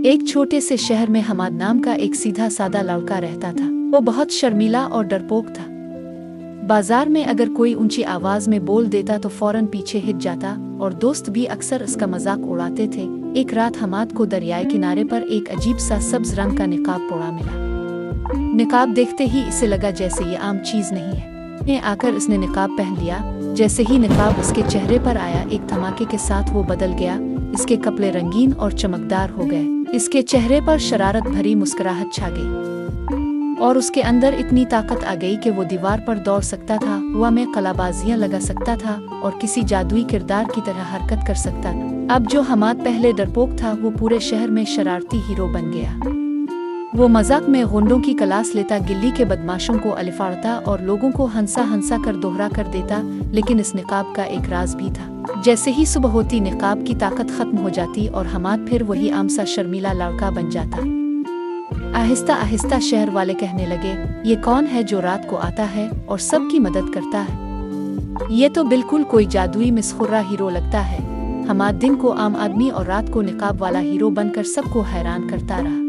एक छोटे से शहर में हमाद नाम का एक सीधा सादा लड़का रहता था। वो बहुत शर्मीला और डरपोक था। बाजार में अगर कोई ऊंची आवाज में बोल देता तो फौरन पीछे हिट जाता और दोस्त भी अक्सर इसका मजाक उड़ाते थे। एक रात हमाद को दरियाए किनारे पर एक अजीब सा सब्ज रंग का निकाब पड़ा मिला। निकाब देखते ही इसे लगा जैसे ये आम चीज नहीं है। आकर इसने निकाब पहन लिया। जैसे ही निकाब उसके चेहरे पर आया, एक धमाके के साथ वो बदल गया। इसके कपड़े रंगीन और चमकदार हो गए। इसके चेहरे पर शरारत भरी मुस्कुराहट छा गई और उसके अंदर इतनी ताकत आ गई कि वो दीवार पर दौड़ सकता था, हवा में कलाबाजियां लगा सकता था और किसी जादुई किरदार की तरह हरकत कर सकता था। अब जो हमाद पहले डरपोक था, वो पूरे शहर में शरारती हीरो बन गया। वो मजाक में गुंडों की क्लास लेता, गिल्ली के बदमाशों को अलिफाड़ता और लोगों को हंसा हंसा कर दोहरा कर देता। लेकिन इस निकाब का एक राज भी था। जैसे ही सुबह होती, निकाब की ताकत खत्म हो जाती और हमाद फिर वही आम सा शर्मीला लड़का बन जाता। आहिस्ता आहिस्ता शहर वाले कहने लगे, ये कौन है जो रात को आता है और सबकी मदद करता है? ये तो बिल्कुल कोई जादुई मिसखुर्रा हीरो लगता है। हमाद दिन को आम आदमी और रात को निकाब वाला हीरो बनकर सबको हैरान करता रहा।